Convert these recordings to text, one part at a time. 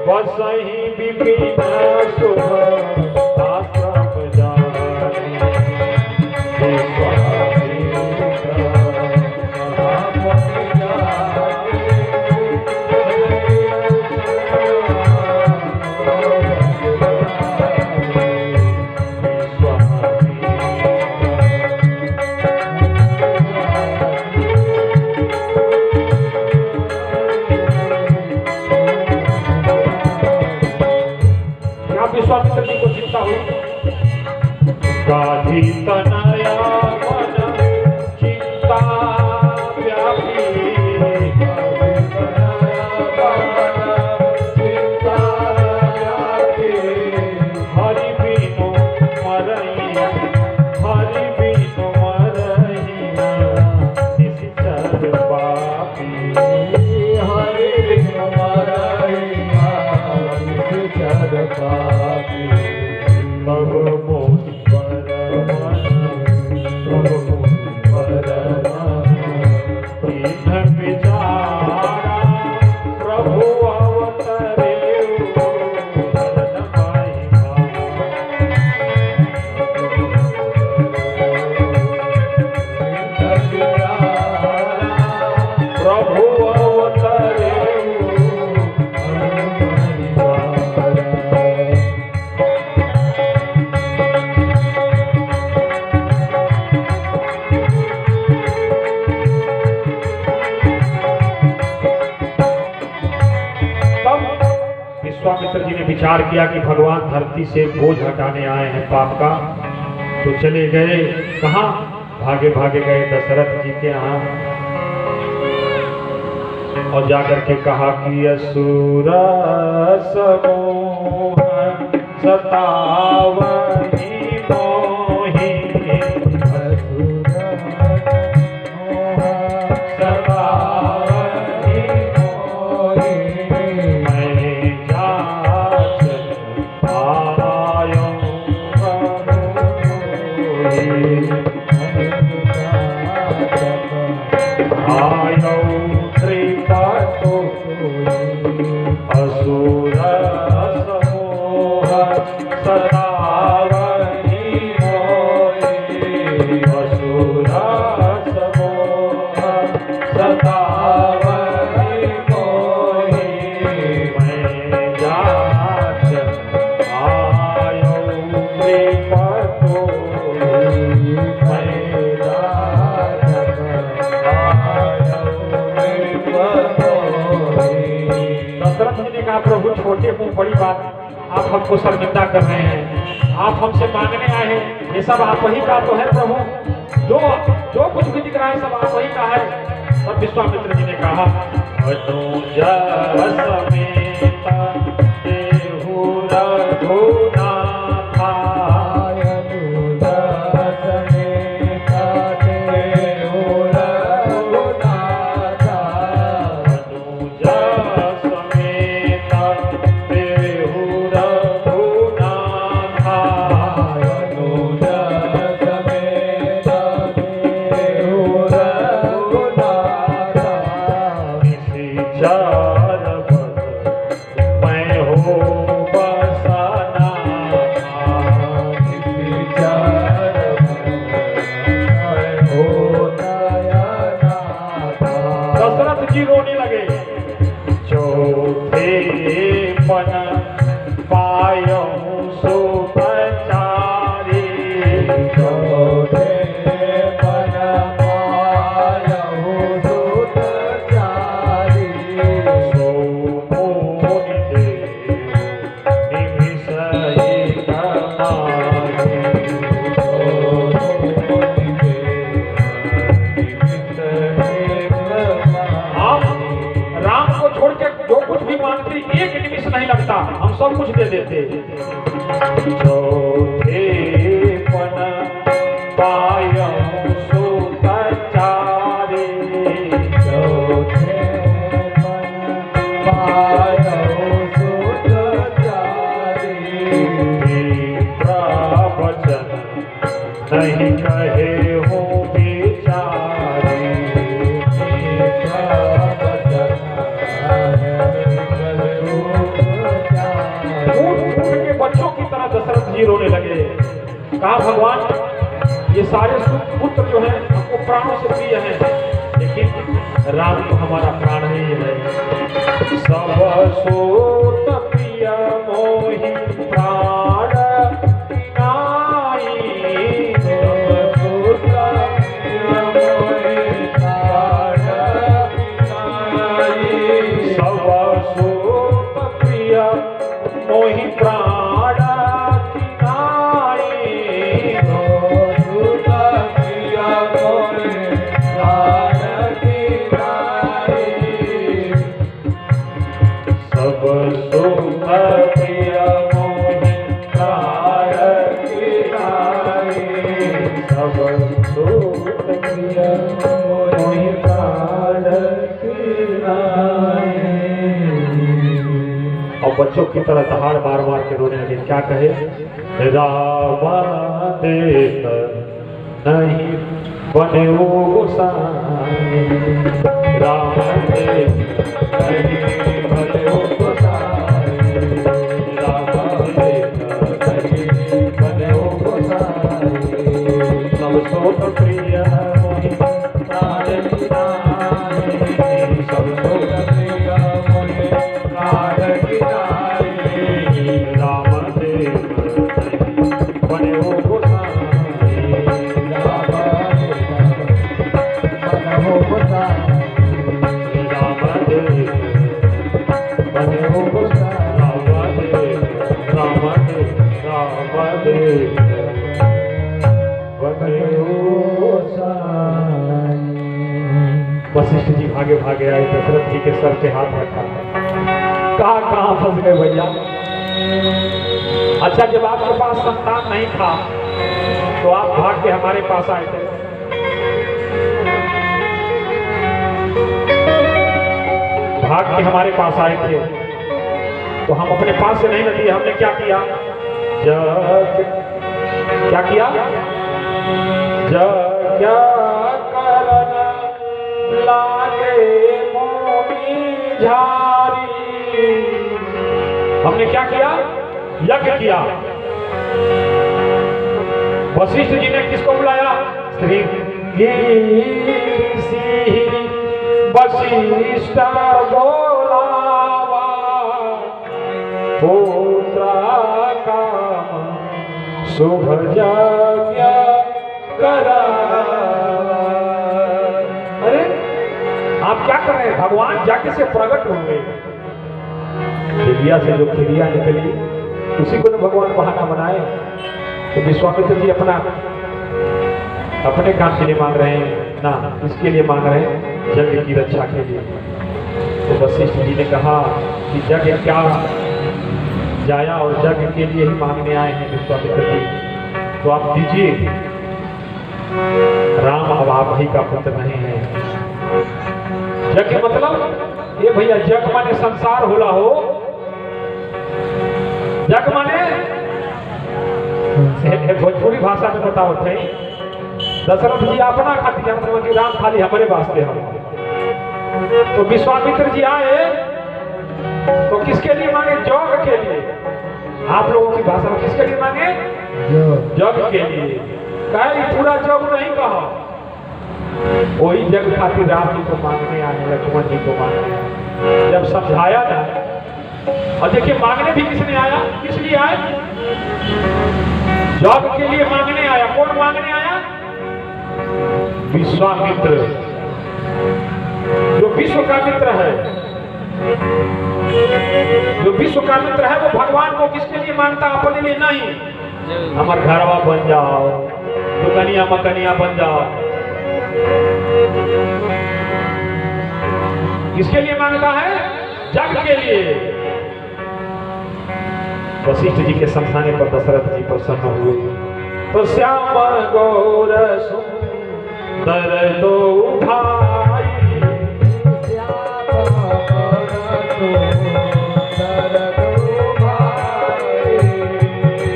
वसहि विपिन शुभ आश्रम विश्वामित्र जी को चिंता हुई। गाधी तनया मन चिंता व्यापी, चिंता व्यापी। हरि बिनु मरई, हरि बिनु मरई निश्चर पापी। हरि बिनु मरई निश्चर पापी। तब मोहि परमन, तब मोहि परमन दीन विचारा। प्रभु अवतरेउ शरण पाइबा। प्रभु अवतरेउ विश्वामित्र जी ने विचार किया कि भगवान धरती से बोझ हटाने आए हैं पाप का, तो चले गए कहाँ? भागे भागे गए दशरथ जी के यहाँ और जाकर के कहा कि असुर समूह सतावहि मोहि, असुर सतावहि मोहि। प्रभु छोटे को बड़ी बात आप हमको शर्मिंदा कर रहे हैं, आप हमसे मांगने आए हैं, ये सब आप ही का तो है प्रभु। जो जो कुछ भी दिख रहा है सब आप ही का है। और विश्वामित्र जी ने कहा रोने लगे। चौथे पन पायो सुपचारी, चौथे पन पायो सुपचारी। सो मोहि देव निमिषहि कमाहि, जो कुछ भी मांगते एक निमिष नहीं लगता, हम सब कुछ दे देते। चौथे पन पायो सुपचारी, चौथे पन पायो सुपचारी। प्रवचन नहीं कहे हो बेचारी, प्रवचन कहा भगवान ये सारे पुत्र जो हैं हमको प्राणों से प्रिय हैं, लेकिन राम तो हमारा प्राण ही है। सब सोत प्रिय मोहि प्राण नाई, सब सोत प्रिय मोहि प्राण बच्चों की तरह दहाड़ मार मार के रोने लगे। क्या कहे? राम देत नहीं बने गोसाई, राम देत नहीं बने गोसाई, राम देत नहीं बने गोसाई। सब सोत प्रिय मोहि प्राण नाई, सब सोत प्रिय मोहि प्राण वशिष्ठ जी भागे भागे आए, दशरथ जी के सर पे हाथ रखा, कहाँ फंस गए भैया। अच्छा, जब आपके पास संतान नहीं था तो आप भाग के हमारे पास आए थे। भाग के हमारे पास आए थे तो हम अपने पास से नहीं लगे। हमने क्या किया? क्या किया? करन लागे मोमी झारी। हमने क्या किया? यज्ञ किया। वशिष्ठ जी ने किसको बुलाया? श्री वशिष्ठ बोलावा, पुत्र काम शुभ यज्ञ करा। अरे आप क्या कर रहे हैं? भगवान यज्ञ से प्रकट होंगे। खिलिया से जो खिलिया निकली उसी को तो भगवान बहाना बनाए। तो विश्वामित्र जी अपने काम के लिए मांग रहे हैं ना, इसके लिए मांग रहे हैं यज्ञ की रक्षा के लिए। तो वशिष्ठ जी ने कहा कि यज्ञ क्या जाया, और यज्ञ के लिए ही मांगने आए हैं विश्वामित्र जी, तो आप दीजिए। राम अब आप ही का पुत्र नहीं है। यज्ञ मतलब ये भैया, यज्ञ माने संसार होला हो। यज्ञ माने भोजपुरी भाषा में बताओ थे, दशरथ जी अपना खातिर मतलब राम खाली हमारे वास्ते हम। तो विश्वामित्र जी आए तो किसके लिए मांगे? जग के लिए। आप लोगों की भाषा में किसके लिए मांगे? जग के लिए। कहे पूरा जग नहीं कहा, वही जग खातिर राम जी को मांगने आए, लक्ष्मण जी को मांगने आए। जब समझाया ना, और देखिए मांगने भी किसने आया? किस लिए आए? जग के लिए मांगने आया। कौन मांगने आया? विश्वामित्र, जो विश्व का मित्र है। जो विश्व का मित्र है वो भगवान को किसके लिए मांगता? अपने लिए नहीं। हमार घरवा बन जाओ, दुकनिया मकनिया बन जाओ। किसके लिए मांगता है? जग के लिए। वशिष्ठ जी के समझाने पर दशरथ जी प्रसन्न हुए। तो श्याम गौर सुंदर दो भाई, श्याम गौर सुंदर दो भाई,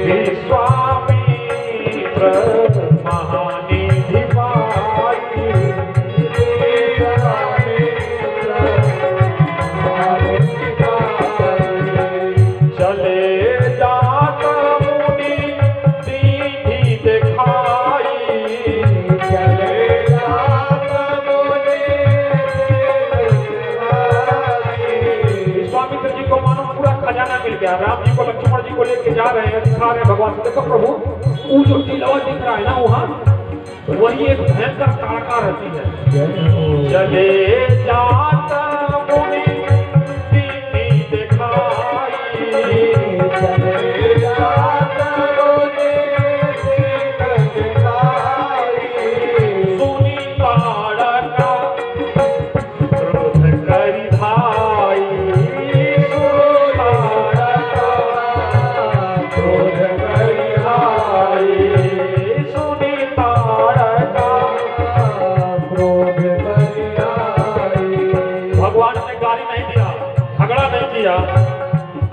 विश्वामित्र महानिधि भाई, चले जात मुनि दीधी गया। राम जी को लक्ष्मण जी को लेके जा रहे हैं, दिखा रहे हैं भगवान से, देखो प्रभु वो जो टीला दिख रहा है ना वहाँ, वही एक भयंकर ताड़का रहती है। चले जाता मुनि दीनी दिखाई, चले जाता मुनि दीनी दिखाई, सुनी ताड़का क्रोध करि धाई, सुनी ताड़का क्रोध करि धाई, सुनी भगवान ने गाली नहीं दिया, झगड़ा नहीं किया।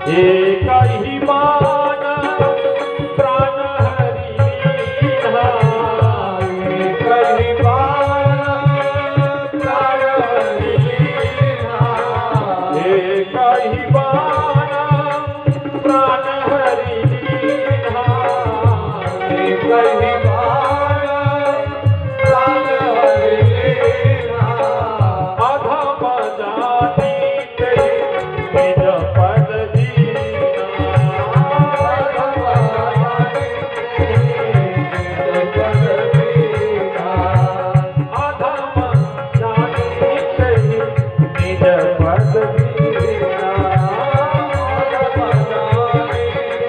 एक ही बाण प्राण हरि लीन्हा, एक ही बाण प्राण हरि लीन्हा, एक ही बाण प्राण हरि लीन्हा, एक ही बाण प्राण हरि लीन्हा, अधम जाति निज पद दीना, अधम जाति निज पद दीना, अधम जाति निज पद दीना, अधम जाति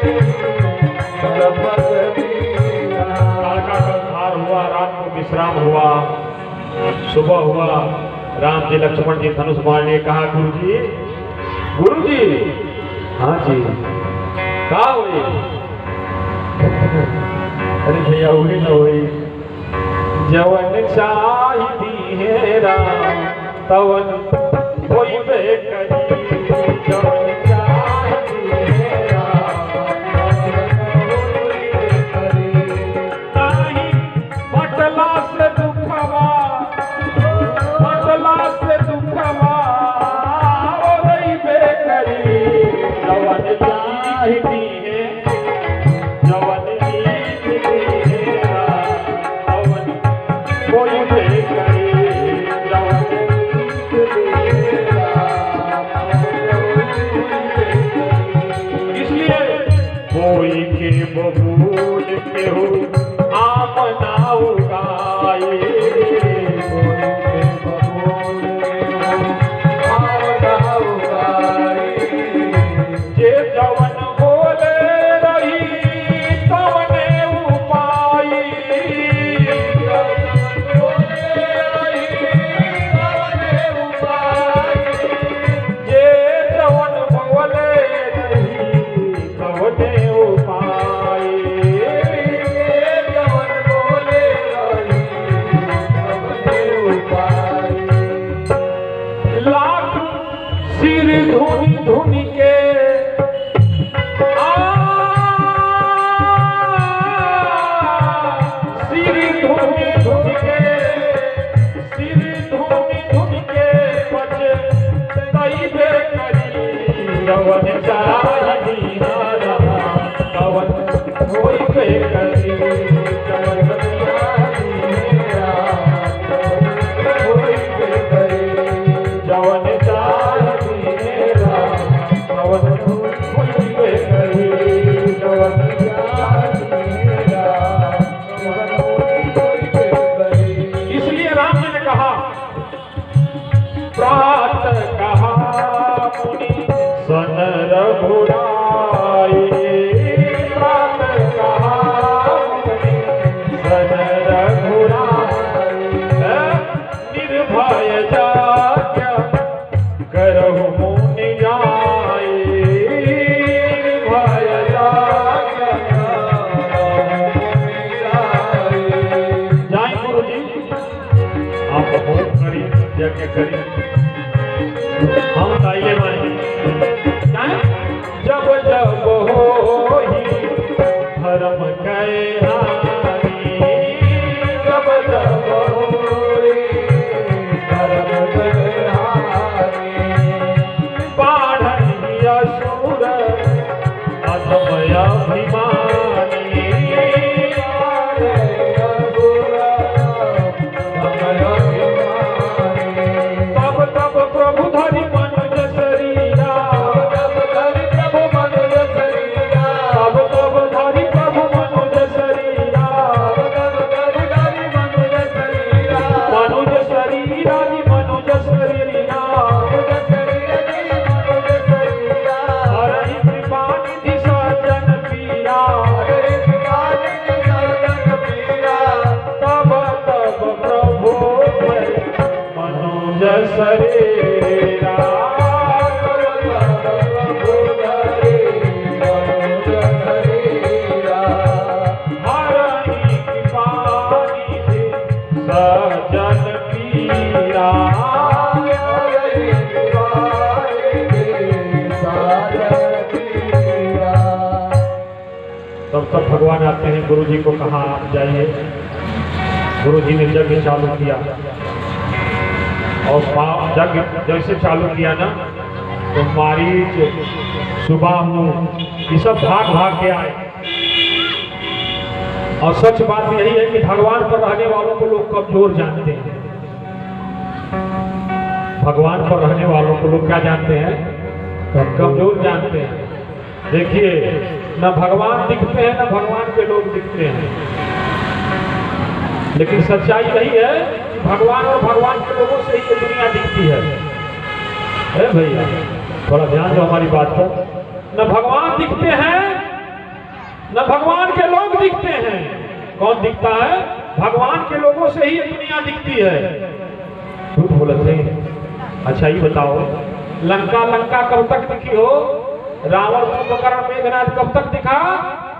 निज पद दीना। काका का उद्धार हुआ, रात को विश्राम हुआ, सुबह हुआ, राम जी लक्ष्मण जी धनुष मारने, कहा गुरु जी, हाँ जी, कहा हुई? अरे भैया हुई न हुई, जवन चाहिदी है राम तवन होइबे करी, जवन चाहिदी है राम तवन होइबे करी, नाही बटला से दुखवा, बटला से दुखवा होइबे करी, जवन चाहिदी है, जवन चाहिदी है राम तवन होइबे करी, जवन चाहिदी है राम तवन होइबे करी। इसलिए कोई के बबूल केहू आम ना उगाए, कोई के बबूल केहू आम ना उगाए, जे जवन बोले रही तवने उपाई, जवन बोले रही तवने उपाई, जे जवन बोले रही तवने उपाई, जे जवन बोले रही तवने उपाई। लाख सिर धुनि धुनि के सिर धुनि धुनि के, सिर धुनि धुनि के बचे तइबे करी, जवन चाहिदी राम तवन होइबे करी, जवन चाहिदी राम तवन होइबे करी, जवन चाहिदी राम तवन होइबे करी, जवन चाहिदी राम तवन होइबे करी। इसलिए राम जी ने कहा, प्रात कहा मुनि सन रघुराई, प्रात कहा मुनि सन रघुराई, निर्भय जाज्ञा करहु मुनि जाई, निर्भय जाज्ञा करहु मुनि जाई। जाई गुरु जी, आप होम करी, यज्ञ करी, हम ताइले मानी, जब जब होई धर्म कै हानि, जब जब होई धर्म कै हानि, बाढ़ी असुर अधम अभिमानी, बाढ़ी असुर अधम अभिमानी, तब तब प्रभु धरि मनुज शरीरा, तब धरि प्रभु मनुज तब भगवान आते हैं, गुरु जी को कहा आप जाइए। गुरु जी ने यज्ञ चालू किया और यज्ञ जैसे चालू किया ना तो मारीच, सुबाहु ये सब भाग भाग के आए। और सच बात यही है कि भगवान पर रहने वालों को लोग कमजोर जानते हैं। भगवान पर रहने वालों को लोग क्या जानते हैं? कमजोर जानते हैं। देखिए, न भगवान दिखते हैं न भगवान के लोग दिखते हैं, लेकिन सच्चाई यही है कि भगवान और भगवान के लोगों से ही ये दुनिया दिखती है। भैया थोड़ा ध्यान दो हमारी बात पर। न भगवान दिखते हैं न भगवान के लोग दिखते हैं। कौन दिखता है? भगवान के लोगों से ही ये दुनिया दिखती है। झूठ बोलते हैं। अच्छा ये बताओ, लंका कब तक दिखी हो? रावण, कुंभकर्ण, मेघनाथ कब तक दिखा?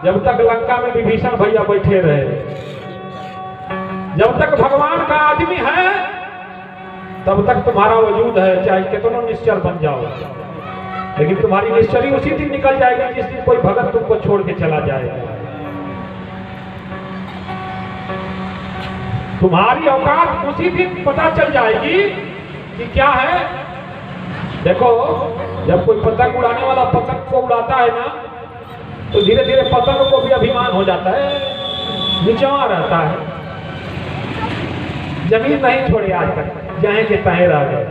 जब तक लंका में विभीषण भैया बैठे रहे। जब तक भगवान का आदमी है तब तक तुम्हारा वजूद है, चाहे कितना निश्चर बन जाओ। लेकिन तुम्हारी निश्चरी उसी दिन निकल जाएगी जिस दिन कोई भगत तुमको छोड़ के चला जाएगा। तुम्हारी औकात उसी दिन पता चल जाएगी कि क्या है। देखो, जब कोई पतंग उड़ाने वाला पतंग को उड़ाता है ना तो धीरे धीरे पतंग को भी अभिमान हो जाता है, निचवा रहता है, जमीन नहीं छोड़े आज तक, जहाँ के तहे रह गए।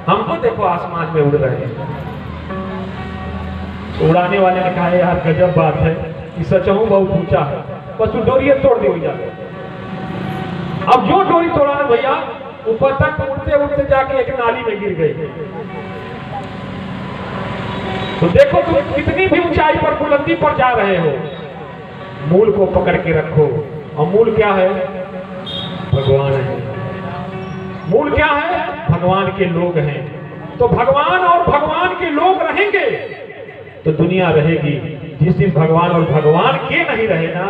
हम तो देखो आसमान में उड़ रहे हैं। उड़ाने वाले ने कहा यार गजब बात है, कि सचहूं बहुत ऊंचा है, बस डोरिये तोड़ दी हुई जाए। अब जो डोरी तोड़ा ना भैया, ऊपर तक उड़ते उड़ते जाके एक नाली में गिर गई। तो देखो तुम कितनी भी ऊंचाई पर, बुलंदी पर जा रहे हो, मूल को पकड़ के रखो। और मूल क्या है? भगवान है। मूल क्या है? भगवान के लोग हैं। तो भगवान और भगवान के लोग रहेंगे तो दुनिया रहेगी। जिस दिन भगवान और भगवान के नहीं रहे ना,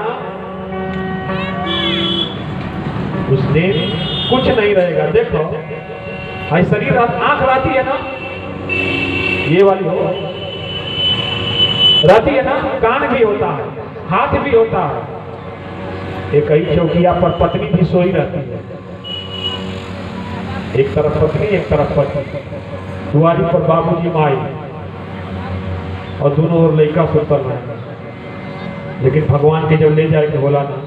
उस दिन कुछ नहीं रहेगा। देखो भाई, शरीर आंख रहती है ना, ये वाली हो रहती है ना, कान भी होता है, हाथ भी होता है। एक ही चौकिया पर पत्नी भी सोई रहती है, एक तरफ पत्नी एक तरफ पति, दुआरी पर बाबूजी माई और दोनों ओर लड़का सुतल रहे। लेकिन भगवान के जब ले जाके बोला ना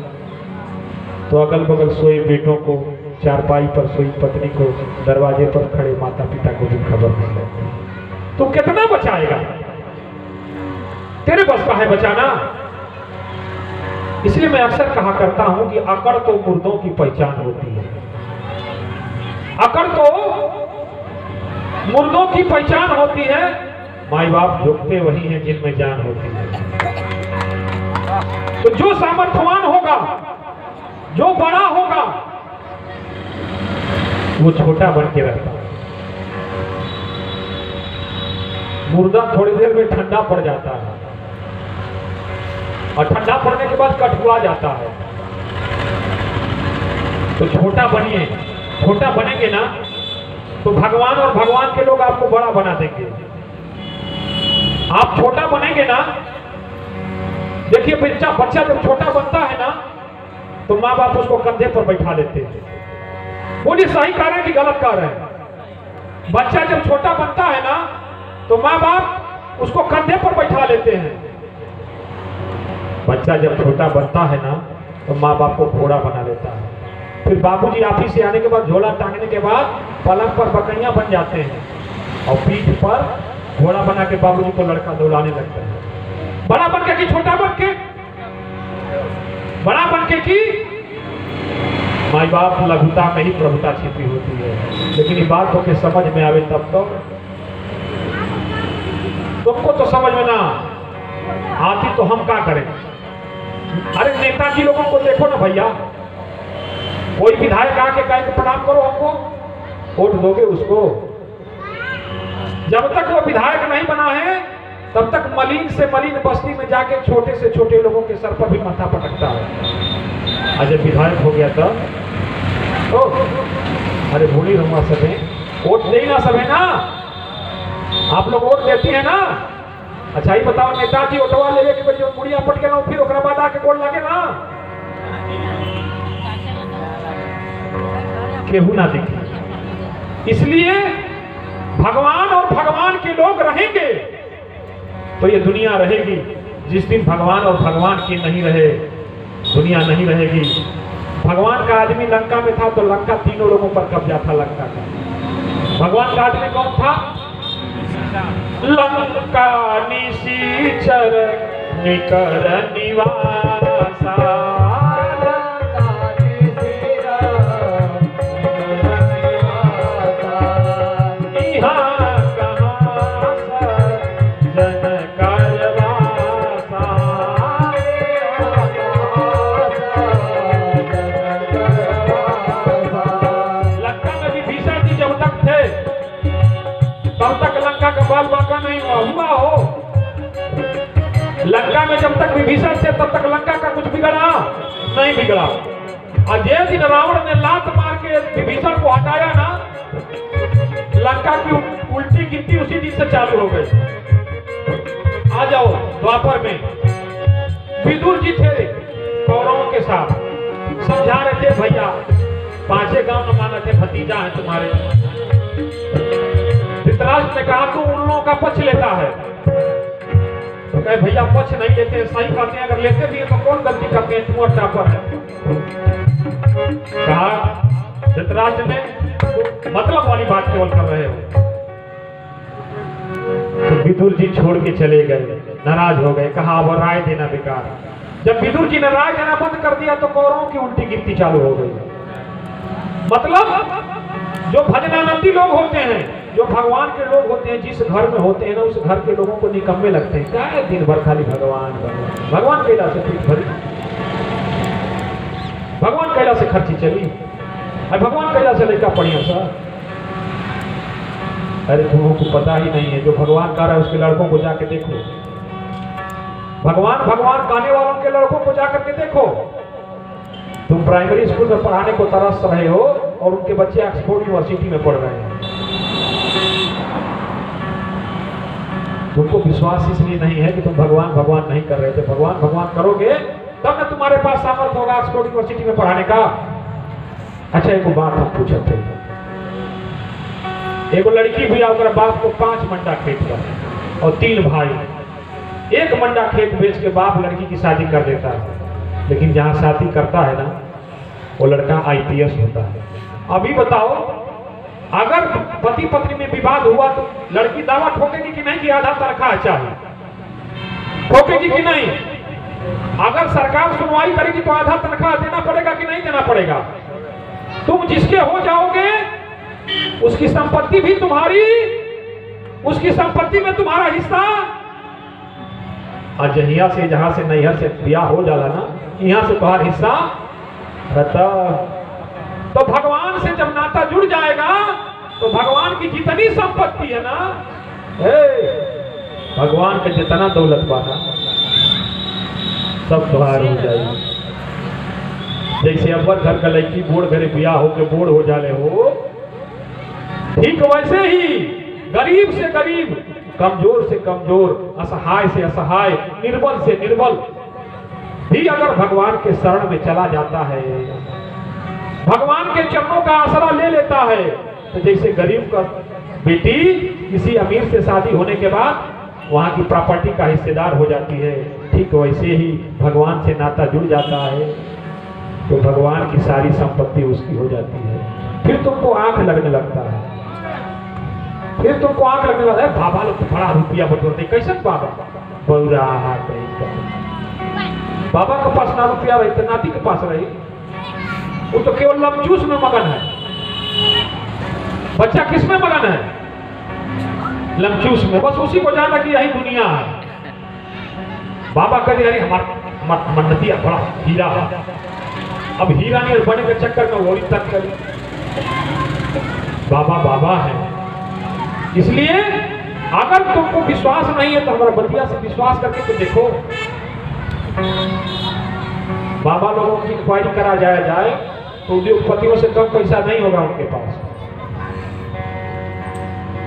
तो अगल बगल सोए बेटों को, चारपाई पर सोई पत्नी को, दरवाजे पर खड़े माता पिता को भी खबर नहीं लगती। तो कितना बचाएगा? तेरे बस का है बचाना। इसलिए मैं अक्सर कहा करता हूं कि अकड़ तो मुर्दों की पहचान होती है। अकड़ तो मुर्दों की पहचान होती है। माई बाप झुकते वही हैं जिनमें जान होती है। तो जो सामर्थ्यवान होगा, जो बड़ा होगा, वो छोटा बन के रहता है। मुर्दा थोड़ी देर में ठंडा पड़ जाता है और ठंडा पड़ने के बाद कठुआ जाता है। तो छोटा बनिए। छोटा बनेंगे ना तो भगवान और भगवान के लोग आपको बड़ा बना देंगे। आप छोटा बनेंगे ना, देखिए बच्चा जब छोटा बनता है ना तो माँ बाप उसको कंधे पर बैठा लेते हैं। बोलिए सही कह रहे हैं कि गलत कह रहे हैं? बच्चा जब छोटा बनता है ना तो माँ बाप उसको कंधे पर बैठा लेते हैं। बच्चा जब छोटा बनता है ना तो माँ बाप को घोड़ा बना लेता है। फिर बाबूजी ऑफिस से आने के बाद झोला टांगने के बाद पलंग पर बकैया बन जाते हैं और पीठ पर घोड़ा बना के बाबूजी को लड़का दौड़ाने लगता है। बड़ा बन के कि छोटा बन के? बड़ा बन के कि? माई बाप लघुता में ही प्रभुता छिपी होती है। लेकिन ये बात होके समझ में आवे तब तो, तुमको तो समझ में ना आती तो हम क्या करें? अरे नेताजी लोगों को देखो ना भैया, कोई विधायक आके कहे प्रणाम करो हमको, वोट दोगे उसको? जब तक वो विधायक नहीं बना है तब तक मलिन से मलिन बस्ती में जाके छोटे से छोटे लोगों के सर पर भी माथा पटकता है। आज जब विधायक हो गया तो अरे भूली रहूंगा सभी, वोट दे ना सभी ना, आप लोग वोट देती है ना, अच्छा ही बताओ, नेताजी ओटवा लेवे के बजे मुड़िया पट के ना फिर ओकरा बाद आके गोल लागे ना, केहू ना दिखे। इसलिए भगवान और भगवान के लोग रहेंगे तो ये दुनिया रहेगी। जिस दिन भगवान और भगवान की नहीं रहे, दुनिया नहीं रहेगी। भगवान का आदमी लंका में था तो लंका तीनों लोगों पर कब्जा था लंका का। भगवान का आदमी कौन था? लंका निशीचर निकर निवासा, बाल बाका नहीं हुआ हो। लंका में जब तक विभीषण थे तब तक लंका का कुछ बिगड़ा नहीं बिगड़ा। और जिस दिन रावण ने लात मार के विभीषण को हटाया ना, लंका की उल्टी गिनती उसी दिन से चालू हो गई। आ जाओ द्वापर में विदुर जी थे कौरवों के साथ, समझा रहे थे भैया 5 गांव न माना थे, भतीजा है तुम्हारे। धृतराष्ट्र ने कहा तू उन लोगों का पक्ष लेता है, तो कहे भैया पक्ष नहीं लेते, सही कहते हैं, अगर लेते भी है तो कौन गलती करते हैं, तुम टापर है। कहा धृतराष्ट्र ने तो मतलब वाली बात केवल कर रहे हो। तो विदुर जी छोड़ के चले गए, नाराज हो गए, कहा अब राय देना बेकार। जब विदुर जी ने राय देना बंद कर दिया तो कौरवों की उल्टी गिनती चालू हो गई। मतलब जो भजनानंदी लोग होते हैं, जो भगवान के लोग होते हैं, जिस घर में होते हैं ना, उस घर के लोगों को निकम्मे लगते हैं। क्या है दिन भर खाली भगवान भगवान भगवान कैला से पीठ भरी, भगवान कैला से खर्ची चली, भगवान कैला से लड़का पढ़िया सा। अरे तुमको को पता ही नहीं है, जो भगवान कर रहा है उसके लड़कों को जाके देखो। भगवान भगवान गाने वालों के लड़कों को जाकर के देखो। तुम प्राइमरी स्कूल में पढ़ाने को तरस रहे हो और उनके बच्चे ऑक्सफोर्ड यूनिवर्सिटी में पढ़ रहे हैं। तुमको विश्वास इसलिए नहीं है कि तुम भगवान भगवान नहीं कर रहे थे। भगवान भगवान करोगे तब ना तुम्हारे पास सामर्थ्य होगा ऑक्सफोर्ड यूनिवर्सिटी में पढ़ाने का। अच्छा एक बात हम पूछते थे, एक लड़की भी और बाप को 5 मंडा खेत का और 3 भाई। 1 मंडा खेत बेच के बाप लड़की की शादी कर देता है, लेकिन जहां शादी करता है ना वो लड़का IPS होता है। अभी बताओ अगर पति पत्नी में विवाद हुआ तो लड़की दावा ठोकेगी कि नहीं कि आधा तनख्वाह चाहिए? ठोकेगी कि नहीं? अगर सरकार सुनवाई करेगी तो आधा तनख्वाह देना पड़ेगा कि नहीं देना पड़ेगा? तुम जिसके हो जाओगे उसकी संपत्ति भी तुम्हारी, उसकी संपत्ति में तुम्हारा हिस्सा। अजहिया से जहां से नैहर से ब्याह हो जाला ना, यहां से तुम्हारा हिस्सा रहता। तो भगवान से जब नाता जुड़ जाएगा तो भगवान की जितनी संपत्ति है ना, भगवान के जितना दौलत पाना सब तुम्हारा हो जाएगी। जैसे अब्बर घर का लड़की बोर्ड घरे ब्याह होके बोर्ड हो जाले हो, ठीक वैसे ही गरीब से गरीब, कमजोर से कमजोर, असहाय से असहाय, निर्बल से निर्बल भी अगर भगवान के शरण में चला जाता है, भगवान के चरणों का आसरा ले लेता है, तो जैसे गरीब का बेटी किसी अमीर से शादी होने के बाद वहां की प्रॉपर्टी का हिस्सेदार हो जाती है, ठीक वैसे ही भगवान से नाता जुड़ जाता है तो भगवान की सारी संपत्ति उसकी हो जाती है। फिर तुमको आंख लगने लगता है, फिर तुमको आंख लगने लगता है। बाबा लोग तो बड़ा रुपया बटोरते, कैसे बाबा बौरा बाबा के पास ना रुपया रही तो नाती के पास रही, वो तो केवल लमचूस में मगन है। बच्चा किस में मगन है? लमचूस में, बस उसी को जाना कि यही दुनिया है। बाबा कहते अरे हमारा मन्नतिया बड़ा हीरा है, अब हीरा नहीं बने के चक्कर में वही तक करी। बाबा बाबा है। इसलिए अगर तुमको विश्वास नहीं है तो हमारा बतिया से विश्वास करके तो देखो। बाबा लोगों की इंक्वायरी करा जाए तो उद्योगपतियों से कम पैसा नहीं होगा उनके पास।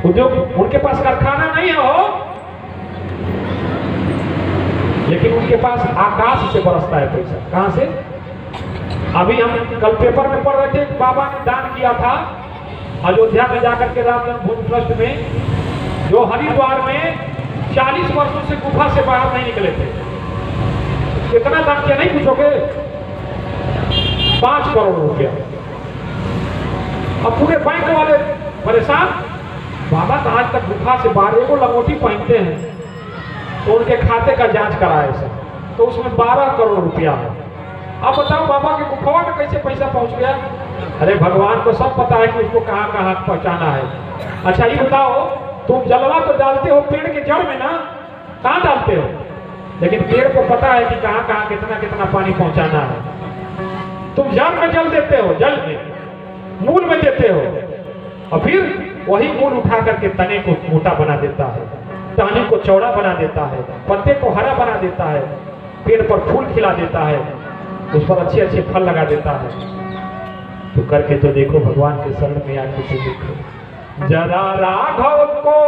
उद्योग उनके पास कारखाना नहीं है हो, के पास आकाश से बरसता है पैसा। कहाँ से? अभी हम कल पेपर में पढ़ रहे थे, बाबा ने दान किया था अयोध्या में जाकर के राम जन्मभूमि ट्रस्ट में, जो हरिद्वार में 40 वर्षों से गुफा से बाहर नहीं निकले थे। कितना दान किया नहीं पूछोगे? 5 करोड़ रुपया। अब पूरे बैंक वाले परेशान, बाबा तो आज तक गुफा से बाहर एगो लंगोटी पहनते हैं, तो उनके खाते का जांच कराए सर, तो उसमें 12 करोड़ रुपया है। अब बताओ बाबा के गुफा में कैसे पैसा पहुंच गया? अरे भगवान को सब पता है कि उसको कहाँ कहाँ पहुंचाना है। अच्छा ये बताओ, तुम जलवा तो डालते हो पेड़ के जड़ में ना, कहाँ डालते हो? लेकिन पेड़ को पता है कि कहाँ कहाँ कितना कितना पानी पहुंचाना है। तुम जड़ में जल देते हो, जल में मूल में देते हो, और फिर वही मूल उठा करके तने को मोटा बना देता है, टहनी को चौड़ा बना देता है, पत्ते को हरा बना देता है, पेड़ पर फूल खिला देता है, उस पर अच्छे अच्छे फल लगा देता है। तो करके तो देखो, भगवान के शरण में आके तो देखो, जरा राघव को